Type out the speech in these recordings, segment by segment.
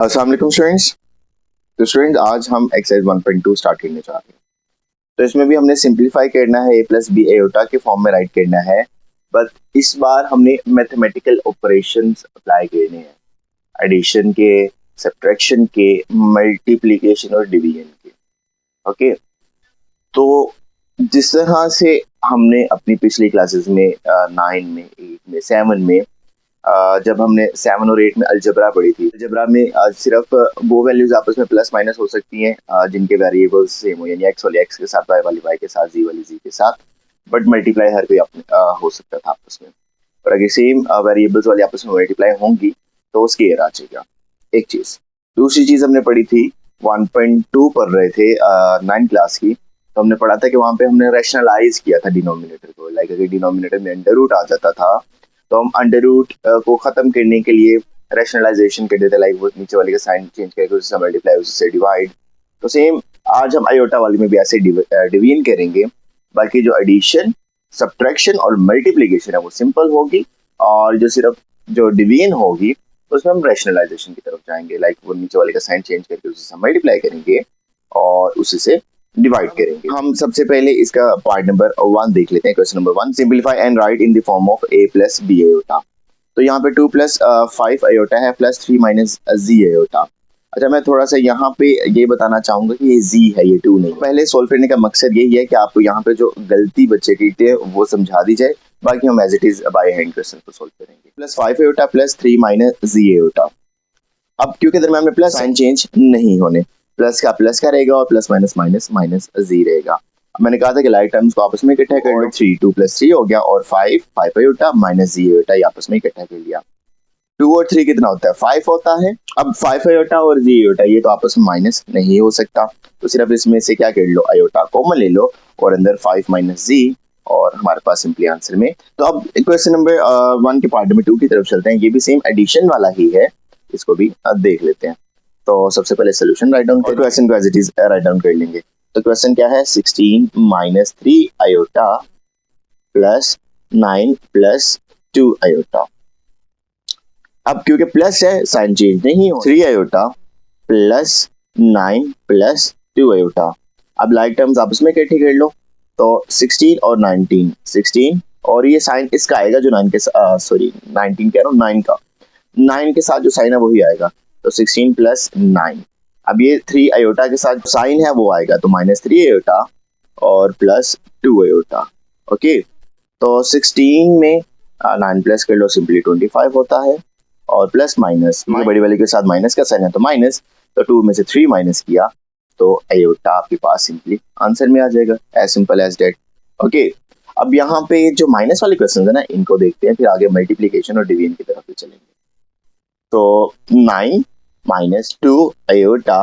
अस्सलाम वालेकुम स्टूडेंट्स। तो स्टूडेंट्स आज हम एक्सरसाइज 1.2 स्टार्ट करने जा रहे हैं। तो इसमें भी हमने सिंपलीफाई करना है, ए प्लस बी एयोटा के फॉर्म में राइट करना है, बट इस बार हमने मैथमेटिकल ऑपरेशंस अप्लाई करने हैं, एडिशन के, सब्ट्रैक्शन के, मल्टीप्लिकेशन और डिवीजन के। ओके, तो जिस तरह से हमने अपनी पिछली क्लासेस में 9 में, 8 में, 7 में जब हमने 7 और 8 में अलजबरा पढ़ी थी, अलजबरा में सिर्फ वो वैल्यूज आपस में प्लस माइनस हो सकती हैं जिनके वेरिएबल्स सेम हो, यानी एक्स वाली एक्स के साथ, वाई वाली वाई के साथ, जी वाली जी के साथ, बट मल्टीप्लाई हर कोई हो सकता था आपस में। और अगर सेम वेरिएबल्स वाली आपस में मल्टीप्लाई होंगी तो स्केयर आ जाएगा, एक चीज। दूसरी चीज हमने पढ़ी थी 1.2 पढ़ रहे थे 9 क्लास की, तो हमने पढ़ा था कि वहां पे हमने रैशनलाइज किया था डिनोमिनेटर को। लाइक अगर डिनोमिनेटर में अंडर रूट आ जाता था तो हम अंडर रूट को खत्म करने के लिए रैशनलाइजेशन कर देते, लाइक वो नीचे वाले का साइन चेंज करके उससे मल्टीप्लाई, उससे डिवाइड। तो सेम आज हम आयोटा वाले में भी ऐसे डिवीजन करेंगे। बाकी जो एडिशन, सब्ट्रैक्शन और मल्टीप्लिकेशन है वो सिंपल होगी, और जो सिर्फ जो डिवीजन होगी उसमें हम रैशनलाइजेशन की तरफ जाएंगे, लाइक वो नीचे वाले का साइन चेंज करके उससे मल्टीप्लाई करेंगे और उसी से डिवाइड करेंगे। हम सबसे पहले इसका पार्ट नंबर 1 देख लेते हैं। Question number 1, simplify and write in the form of a plus B iota. तो यहाँ पे 2 प्लस 5 आयोटा है प्लस 3 माइनस जी आयोटा। अच्छा, मैं थोड़ा सा यहाँ पे ये बताना चाहूंगा कि ये जी है, ये 2 नहीं। पहले सोल्व करने का मकसद यही है कि आपको यहाँ पे जो गलती बच्चे की है वो समझा दी जाए, बाकी हम as it is by hand question को सोल्व करेंगे। Plus 5 iota plus 3 minus G iota. अब क्योंकि दरम्यान में प्लस साइन चेंज नहीं होने, प्लस का रहेगा और प्लस माइनस माइनस माइनस जी रहेगा। अब मैंने कहा था कि लाइक टर्म्स को आपस में इकट्ठा कर लो, 3 2 प्लस 3 हो गया, और 5 5 आयोटा माइनस जी आयोटा ये आपस में इकट्ठा कर लिया। 2 और 3 कितना होता है? 5 होता है। अब 5 आयोटा और जी आयोटा ये तो आपस में माइनस नहीं हो सकता, तो सिर्फ इसमें से क्या कर लो, आयोटा कॉमन ले लो और अंदर 5 माइनस जी, और हमारे पास सिंपली आंसर में। तो अब क्वेश्चन नंबर 1 के पार्ट नंबर 2 की तरफ चलते हैं। ये भी सेम एडिशन वाला ही है, इसको भी देख लेते हैं। तो सबसे पहले सोल्यूशन राइट डाउन, क्वेश्चन को as it is write down कर लेंगे। तो क्वेश्चन क्या है? 16 minus 3 iota plus 9 plus 2 iota. अब क्योंकि प्लस है साइन चेंज नहीं हो, 3 आयोटा प्लस 9 प्लस 2 आयोटा। अब लाइक टर्म्स आपस में इकट्ठी कर लो, तो 16 और 19, 16 और ये साइन इसका आएगा जो 9 के 19 कह रहा हूँ, 9 का 9 के साथ जो साइन है वही आएगा, तो 16 प्लस 9। अब ये 3 आयोटा के साथ साइन है वो आएगा, तो माइनस 3 आयोटा और प्लस 2 आयोटा। ओके, तो 16 में 9 प्लस कर लो, सिंपली 25 होता है, और प्लस माइनस बड़ी वाले के साथ माइनस का साइन है तो माइनस, तो 2 में से 3 माइनस किया तो आयोटा आपके पास सिंपली आंसर में आ जाएगा, as simple as that. Okay, अब यहाँ पे जो माइनस वाले क्वेश्चन है ना, इनको देखते हैं, फिर आगे मल्टीप्लीकेशन और डिवीजन की तरफ चलेंगे। तो 9 माइनस 2 आयोटा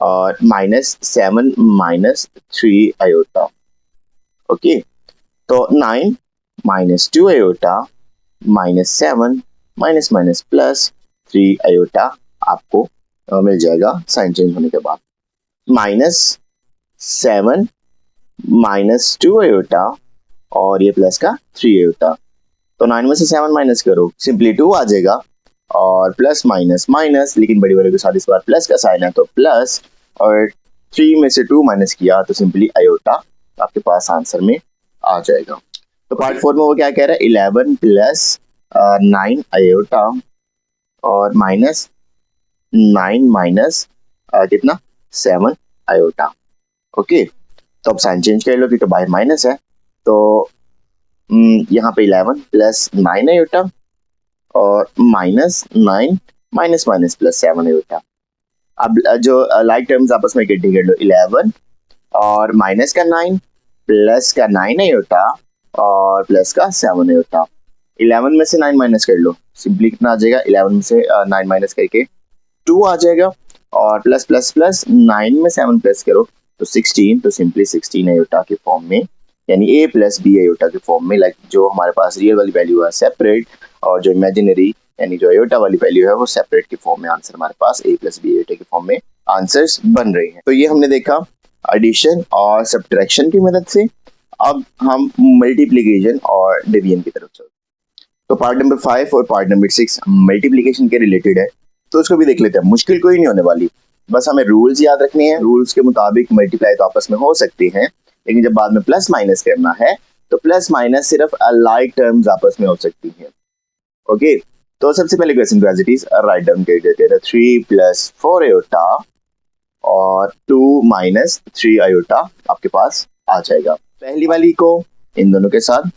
और माइनस 7 माइनस 3 आयोटा। ओके, तो 9 minus 2 iota minus 7 minus minus plus 3 iota आपको मिल जाएगा साइन चेंज होने के बाद। माइनस 7 माइनस 2 आयोटा और ये प्लस का 3 आयोटा। तो 9 में से 7 माइनस करो, सिंपली 2 आ जाएगा, और प्लस माइनस माइनस, लेकिन बड़ी वाले के साथ इस बार प्लस का साइन है तो प्लस, और 3 में से 2 माइनस किया तो सिंपली आयोटा आपके पास आंसर में आ जाएगा। तो पार्ट 4 में वो क्या कह रहा है? 11 प्लस 9 आयोटा और माइनस 9 माइनस कितना 7 आयोटा। ओके, तो अब साइन चेंज कर लो क्योंकि बाहर माइनस है, तो यहाँ पे 11 प्लस 9 आयोटा और minus 9 minus minus plus 7 iota. अब जो लाइक टर्म्स आपस में इकट्ठी कर लो, 11 और माइनस का 9 प्लस का 9 आयोटा और प्लस का 7 आयोटा। 11 में से 9 माइनस कर लो, सिंपली कितना आ जाएगा? 11 में से 9 माइनस करके 2 आ जाएगा, और प्लस प्लस प्लस 9 में 7 प्लस करो तो 16, तो सिंपली 16 आयोटा के फॉर्म में, यानी a प्लस बी आयोटा के फॉर्म में। लाइक जो हमारे पास रियल वाली वैल्यू है सेपरेट, और जो इमेजिनरी यानी जो आयोटा वाली वैल्यू है वो सेपरेट के फॉर्म में आंसर हमारे पास a प्लस बी आयोटा के फॉर्म में आंसर्स बन रहे हैं। तो ये हमने देखा एडिशन और सब्ट्रैक्शन की मदद से। अब हम मल्टीप्लिकेशन और डिवीजन की तरफ चलते हैं। तो पार्ट नंबर 5 और पार्ट नंबर 6 मल्टीप्लिकेशन के रिलेटेड है। तो उसको भी देख लेते हैं, मुश्किल कोई नहीं होने वाली, बस हमें रूल्स याद रखने हैं। रूल्स के मुताबिक मल्टीप्लाई तो आपस में हो सकती हैं, लेकिन जब बाद में प्लस माइनस करना है तो प्लस माइनस सिर्फ अलाइक टर्म्स आपस में हो सकती हैं। ओके, तो सबसे पहले क्वेश्चन को as it is write down कर देते हैं। 3 + 4 आयोटा और 2 - 3 आयोटा आपके पास आ जाएगा। पहली वाली को इन दोनों के साथ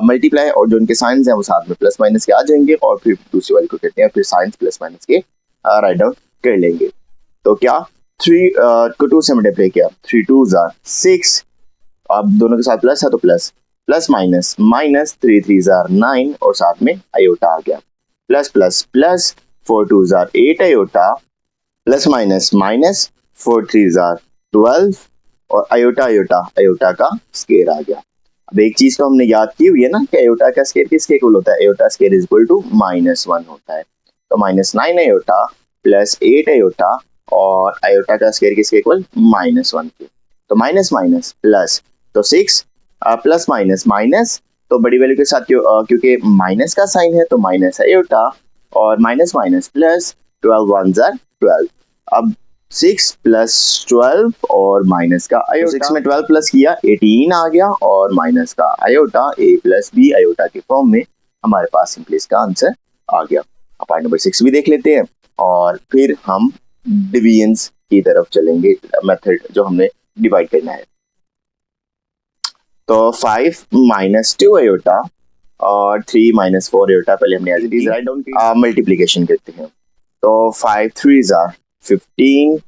मल्टीप्लाई और जो उनके साइंस हैं वो साथ में प्लस माइनस के आ जाएंगे, और फिर दूसरी वाली को करते हैं, फिर साइंस प्लस माइनस के राइट डाउन कर लेंगे। तो क्या 3 को 2 से मल्टीप्लाई किया, 3 2 जार 6, अब दोनों के साथ प्लस है तो plus plus minus minus 3 3 jar 9 और साथ में आयोटा आ गया, plus plus plus 4 2 jar 8 iota, plus minus minus 4 3 jar 12 और आयोटा आयोटा आयोटा का स्केयर आ गया। अब एक चीज तो हमने याद की हुई है ना कि आयोटा का स्केयर किसके इक्वल होता है, iota square is equal to -1 होता है। तो -9 आयोटा प्लस 8 आयोटा और आयोटा का स्केयर किसके इक्वल, -1 के। तो माइनस माइनस प्लस, तो 6 प्लस माइनस माइनस, तो बड़ी वैल्यू के साथ क्योंकि माइनस का साइन है तो माइनस आयोटा, और माइनस माइनस प्लस 12 1 जार 12। अब 6 + 12 और माइनस का आयोटा, 6 में 12 प्लस किया 18 आ गया, और माइनस का आयोटा a + b आयोटा के फॉर्म में हमारे पास सिंपली इसका आंसर आ गया। अब पॉइंट नंबर 6 भी देख लेते हैं और फिर हम डिवीजन्स की तरफ चलेंगे, मेथड जो हमने डिवाइड करना है। तो 5 - 2 आयोटा और 3 - 4 आयोटा पहले हमने as it is write down किया, मल्टीप्लिकेशन करते हैं। तो 5 3 जार 15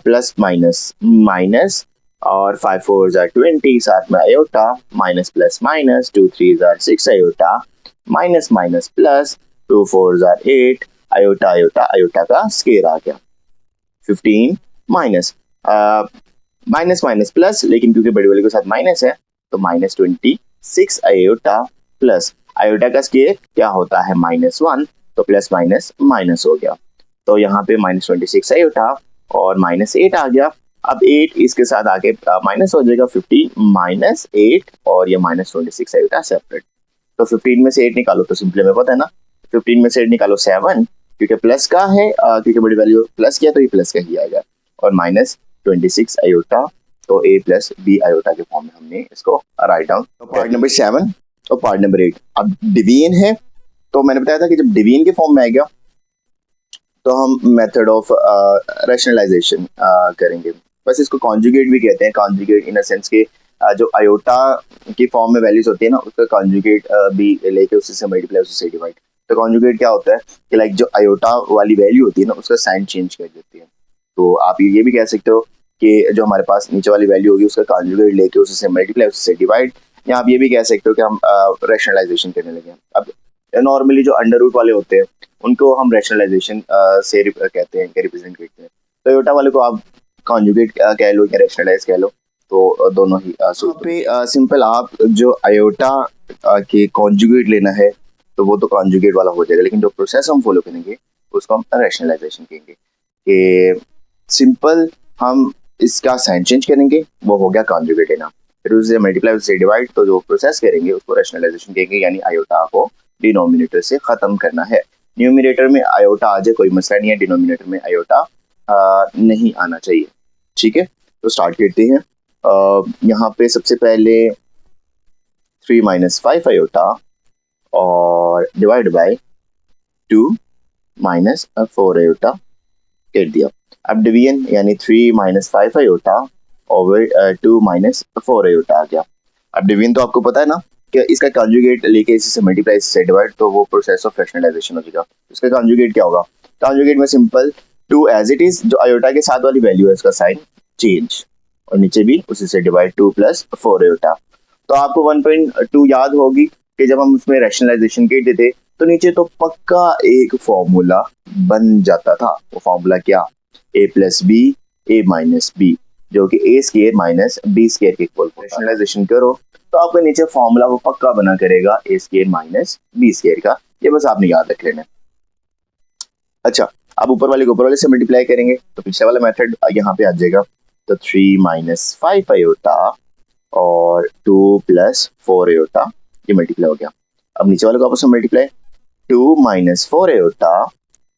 प्लस माइनस माइनस और 5 4 जार 20 साथ में iota, minus plus minus 2 3 jar 6 iota, minus minus plus 2 4 jar 8 iota iota iota का स्केयर आ गया। 15 माइनस माइनस माइनस प्लस, लेकिन क्योंकि बड़ी वाली के साथ माइनस है तो -26 आयोटा प्लस आयोटा का स्केयर क्या होता है -1, तो प्लस माइनस माइनस हो गया। तो यहाँ पे -26 आयोटा और -8 आ गया। अब 8 इसके साथ आगे माइनस हो जाएगा, 15 - 8 और ये -26 आयोटा सेपरेट। तो 15 में से 8 निकालो तो सिंपली में पता है ना, 15 में से 8 निकालो 7, क्योंकि प्लस का है, क्योंकि बड़ी वैल्यू प्लस किया तो ये प्लस का ही आएगा, और -26 आयोटा, तो a + b आयोटा के फॉर्म में हमने इसको राइट डाउन। पार्ट नंबर 7 और पार्ट नंबर 8 अब डिवीजन है। तो मैंने बताया था कि जब डिवीजन के फॉर्म में आएगा तो हम मेथड ऑफ रैशनलाइजेशन करेंगे। बस इसको कॉन्जुगेट भी कहते हैं, कॉन्जुगेट इन अ सेंस के जो आयोटा की फॉर्म में वैल्यूज होती है ना उसका कॉन्जुगेट भी लेके उसी से मल्टीप्लाई उसी से डिवाइड। तो कॉन्जुगेट क्या होता है कि लाइक जो आयोटा वाली वैल्यू होती है ना उसका साइन चेंज कर देती है। तो आप ये भी कह सकते हो कि जो हमारे पास नीचे वाली वैल्यू होगी उसका कॉन्जुगेट लेके उसी से मल्टीप्लाई उसी से डिवाइड, या आप ये भी कह सकते हो कि हम रैशनलाइजेशन करने लगे। अब नॉर्मली जो अंडर रूट वाले होते हैं उनको हम रैशनलाइजेशन से कहते हैं, रिप्रेजेंट करते हैं। तो आयोटा वाले को आप कॉन्जुगेट कह लो या रैशनलाइज कह लो, तो दोनों ही पे सिंपल आप जो आयोटा के कॉन्जुगेट लेना है तो वो तो कॉन्जुगेट वाला हो जाएगा, लेकिन जो प्रोसेस हम फॉलो करेंगे उसको हम रैशनलाइजेशन कहेंगे। कि सिंपल हम इसका साइन चेंज करेंगे, वो हो गया कॉन्जुगेट लेना, फिर उसे मल्टीप्लाई उससे डिवाइड, तो जो प्रोसेस करेंगे उसको रैशनलाइजेशन कहेंगे, यानी आयोटा को डिनोमिनेटर से खत्म करना है। न्यूमिनेटर में आयोटा आ जाए कोई मसला नहीं है, डिनोमिनेटर में आयोटा नहीं आना चाहिए। ठीक है, तो स्टार्ट करते हैं। यहाँ पे सबसे पहले 3 - 5 आयोटा और डिवाइड बाय 2 - 4 आयोटा कर दिया। अब डिवीजन यानी 3 - 5 आयोटा ओवर 2 - 4 आयोटा आ गया। अब डिवीजन तो आपको पता है ना कि इसका कॉन्जुगेट लेके इसी से मल्टीप्लाई इसी से डिवाइड, तो वो प्रोसेस ऑफ रैशनलाइजेशन हो जाएगा। इसका कॉन्जुगेट क्या होगा, कॉन्जुगेट में सिंपल 2 एज इट इज, जो आयोटा के साथ वाली वैल्यू है उसका साइन चेंज, और नीचे भी उसी से डिवाइड 2 + 4 आयोटा। तो आपको 1.2 याद होगी कि जब हम उसमें रैशनलाइजेशन करते थे तो नीचे तो पक्का एक फॉर्मूला बन जाता था। वो फॉर्मूला क्या, a + b a - b, जो कि a square minus b square के इक्वल। रैशनलाइजेशन करो तो आपका नीचे फॉर्मूला वो पक्का बना करेगा a square minus b square का, ये बस आपने याद रख लेना। अच्छा, अब ऊपर वाले को ऊपर वाले से मल्टीप्लाई करेंगे तो पिछले वाला मेथड यहाँ पे आ जाएगा। तो 3 - 5 आयोटा और 2 + 4 आयोटा ये मल्टीप्लाई हो गया। अब नीचे वाले को आपस में मल्टीप्लाई 2 - 4 आयोटा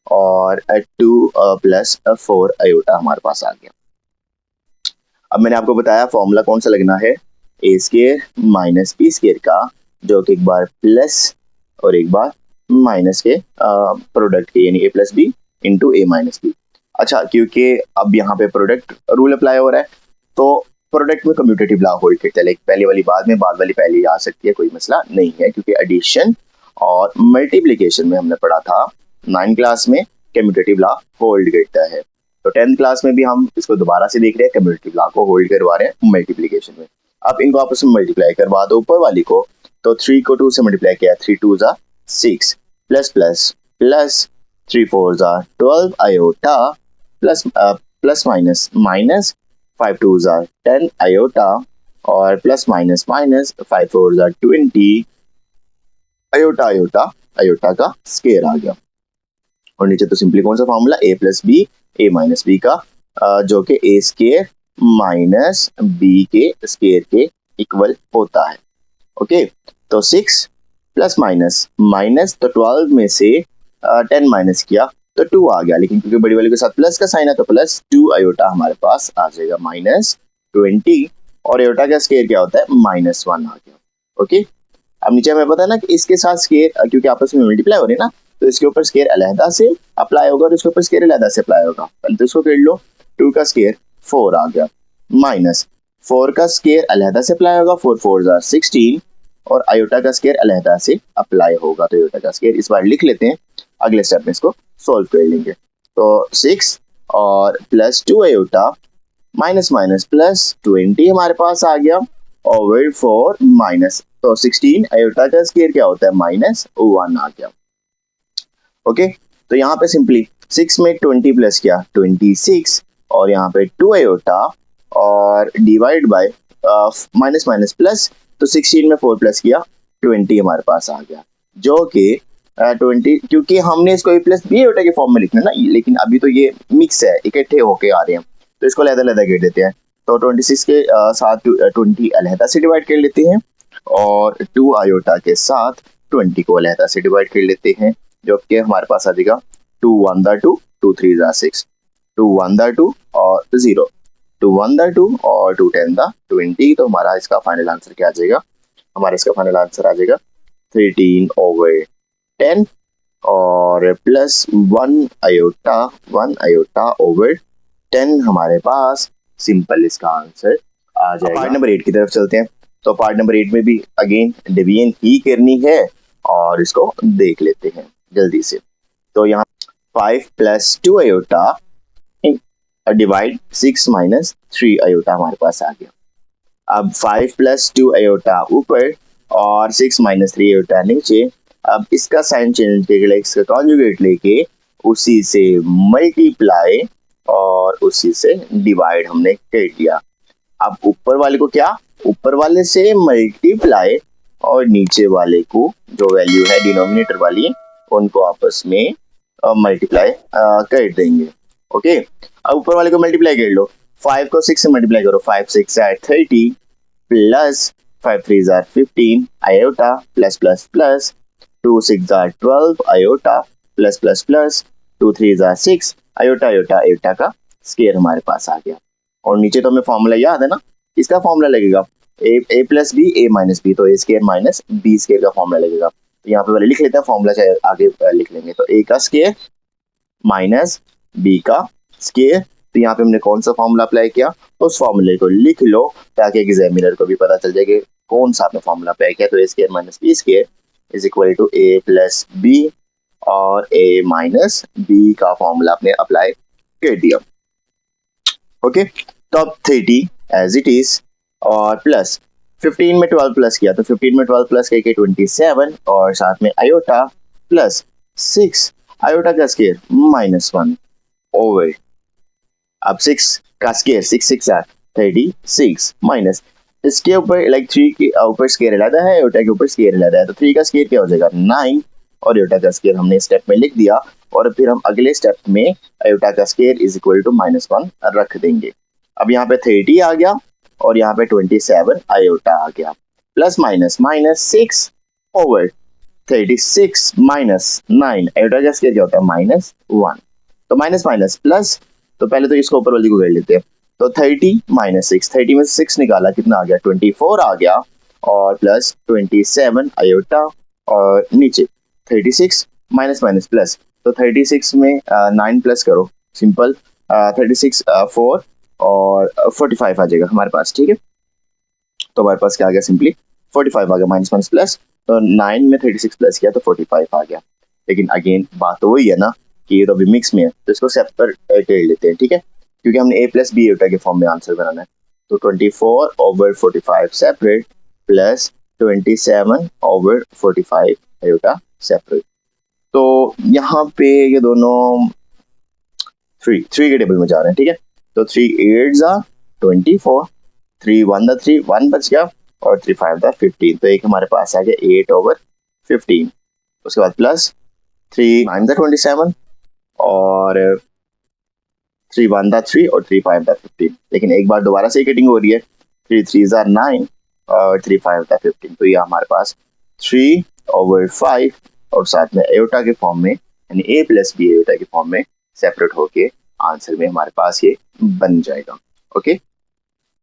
और 2 प्लस 4 आयोटा हमारे पास आ गया। अब मैंने आपको बताया फॉर्मूला कौन सा लगना है, ए स्केयर माइनस बी स्केयर का, जो कि एक बार प्लस और एक बार माइनस के प्रोडक्ट के, यानी ए प्लस बी इंटू ए माइनस बी। अच्छा, क्योंकि अब यहाँ पे प्रोडक्ट रूल अप्लाई हो रहा है तो प्रोडक्ट में कम्यूटेटिव लॉ होल्ड करता है, लाइक पहले वाली बाद में, बाद वाली पहले आ सकती है, कोई मसला नहीं है, क्योंकि एडिशन और मल्टीप्लीकेशन में हमने पढ़ा था 9 क्लास में कम्यूटेटिव लॉ होल्ड करता है। तो 10th क्लास में भी हम इसको दोबारा से देख रहे हैं, कम्यूटेटिव लॉ को होल्ड करवा रहे हैं मल्टीप्लीकेशन में। अब इनको आपस में मल्टीप्लाई करवा दो ऊपर वाली को, तो 3 को 2 से मल्टीप्लाई किया, 3 2 जा 6 प्लस प्लस प्लस 3 4 जा 12 iota plus plus minus minus 5 2 जा 10 आयोटा और प्लस माइनस माइनस 5 4 जा 20 आयोटा आयोटा आयोटा का स्केयर आ गया। और नीचे तो सिंपली कौन सा फॉर्मूला, ए प्लस बी ए माइनस बी का, जो कि ए स्केयर माइनस बी के स्केयर के इक्वल होता है। ओके, तो 6 प्लस माइनस माइनस, तो 12 में से 10 माइनस किया तो 2 आ गया, लेकिन क्योंकि बड़ी वाली के साथ प्लस का साइन है तो प्लस 2 आयोटा हमारे पास आ जाएगा माइनस 20, और आयोटा का स्केयर क्या होता है, -1 आ गया। ओके, अब नीचे हमें पता है ना कि इसके साथ स्केयर क्योंकि आपस में मल्टीप्लाई हो रही है ना, तो इसके ऊपर स्केयर अलहदा से अप्लाई होगा और इसके ऊपर स्केयर अलहदा से अप्लाई होगा। पहले तो इसको कर लो, 2 का स्केयर 4 आ गया, माइनस 4 का स्केयर अलहदा से अप्लाई होगा, 4 4 जा 16, और आयोटा का स्केयर अलहदा से अप्लाई होगा। तो आयोटा का स्केयर इस बार लिख लेते हैं, अगले स्टेप में इसको सोल्व कर लेंगे। तो 6 और plus 2 iota minus minus plus 20 हमारे पास आ गया, ओवर 4 माइनस, तो 16 आयोटा का स्केयर क्या होता है, -1 आ गया। ओके, तो यहाँ पे सिंपली 6 में 20 प्लस किया 26, और यहाँ पे 2 आयोटा और divide by minus minus plus, तो 16 में 4 प्लस किया 20 हमारे पास आ गया, जो कि 20, क्योंकि हमने इसको ए प्लस बी आयोटा के फॉर्म में लिखना है ना, लेकिन अभी तो ये मिक्स है, इकट्ठे होके आ रहे हैं, तो इसको अलग-अलग कर देते हैं। तो 26 के साथ 20 अलहदा से डिवाइड कर लेते हैं, और 2 आयोटा के साथ 20 को अलहदा से डिवाइड कर लेते हैं, जो कि हमारे पास आ जाएगा 2 1 दा 2 2 3 दा 6, 2 1 दा 2 और 0, 2 1 दा 2 और 2 10 दा 20। तो हमारा इसका फाइनल आंसर क्या आ जाएगा, हमारा इसका फाइनल आंसर आ जाएगा 13/10 और प्लस 1 आयोटा ओवर 10 हमारे पास सिंपल इसका आंसर आ जाएगा। पार्ट नंबर 8 की तरफ चलते हैं। तो पार्ट नंबर 8 में भी अगेन डिवीजन ही करनी है, और इसको देख लेते हैं जल्दी से। तो यहाँ 5 plus 2 iota divide 6 minus 3 iota हमारे पास आ गया। अब 5 प्लस 2 आयोटा ऊपर और 6 माइनस 3 आयोटा नीचे। अब इसका साइन चेंज करके, इसका कॉन्जुगेट लेके उसी से मल्टीप्लाई और उसी से डिवाइड हमने कर दिया। अब ऊपर वाले को क्या, ऊपर वाले से मल्टीप्लाई और नीचे वाले को जो वैल्यू है डिनोमिनेटर वाली, उनको आपस में मल्टीप्लाई कर देंगे। ओके, अब ऊपर वाले को मल्टीप्लाई कर लो, 5 को 6 से मल्टीप्लाई करो, 5 6 are 30 plus 5 3 are 15 iota plus plus plus 2 6 are 12 iota plus plus plus 2 3 are 6 iota iota iota का स्केयर हमारे पास आ गया। और नीचे तो हमें फॉर्मूला याद है ना, इसका फॉर्मूला लगेगा ए प्लस बी ए माइनस बी, तो A square minus B square का फॉर्मूला लगेगा। तो यहाँ पे पहले लिख लेते हैं फॉर्मूला, चाहे आगे लिख लेंगे। तो ए का स्केयर माइनस बी का स्केयर, तो यहाँ पे हमने कौन सा फॉर्मूला अप्लाई किया, उस फॉर्मूले को लिख लो ताकि एग्जामिनर को भी पता चल जाए कि कौन सा आपने फॉर्मूला अप्लाई किया। तो A square minus B square is equal to A plus B, और ए माइनस बी का फॉर्मूला आपने अप्लाई कर दिया। ओके, तो अब 30 एज इट इज, और प्लस 15 में 12 प्लस किया, तो 15 में 12 प्लस करके 27, और साथ में आयोटा प्लस 6 आयोटा का स्केयर -1 ओवर, अब 6 का स्केयर 6 6 are 36 माइनस इसके ऊपर लाइक 3 के ऊपर स्केयर अलग है, आयोटा के ऊपर स्केयर अलग है, तो 3 का स्केयर क्या हो जाएगा 9, और आयोटा का स्केयर हमने स्टेप में लिख दिया, और फिर हम अगले स्टेप में आयोटा का स्केयर इज इक्वल टू -1 रख देंगे। अब यहाँ पे 30 आ गया और यहाँ पे 27 आयोटा आ गया, plus minus minus 6 over 36 minus 9, एटा का स्केयर क्या होता है -1, तो माइनस माइनस प्लस, तो पहले तो इसको ऊपर वाली को कर लेते हैं, तो 30 माइनस 6, 30 में से 6 निकाला कितना आ गया 24 आ गया, और प्लस 27 आयोटा, और नीचे 36 माइनस माइनस प्लस, तो 36 में 9 प्लस करो सिंपल, 36 4 और 45 आ जाएगा हमारे पास, ठीक है। तो हमारे पास क्या आ गया सिंपली 45 आ गया, माइनस माइनस प्लस, तो 9 में 36 प्लस किया तो 45 आ गया। लेकिन अगेन बात तो वही है ना कि ये तो अभी मिक्स में है, तो इसको सेपरेट कर लेते हैं, ठीक है, क्योंकि हमने a प्लस बी एटा के फॉर्म में आंसर बनाना है। तो 24/45 सेपरेट प्लस 27 ओवर 45 एटा सेपरेट। तो यहाँ पे ये दोनों थ्री के टेबल में जा रहे हैं, ठीक है। तो 3 8 जा 24, 3 1 दा 3 1 बच गया, और 3 5 दा 15, तो एक हमारे पास आ गया 8/15। उसके बाद प्लस 3 9 दा 27, और 3 1 दा 3 और 3 5 दा 15। लेकिन एक बार दोबारा से कटिंग हो रही है, 3 3 दा 9 और 3 5 दा 15, तो ये हमारे पास 3/5 और साथ में एयोटा के फॉर्म में, यानी a प्लस बी एयोटा के फॉर्म में सेपरेट होके आंसर में हमारे पास ये बन जाएगा। ओके।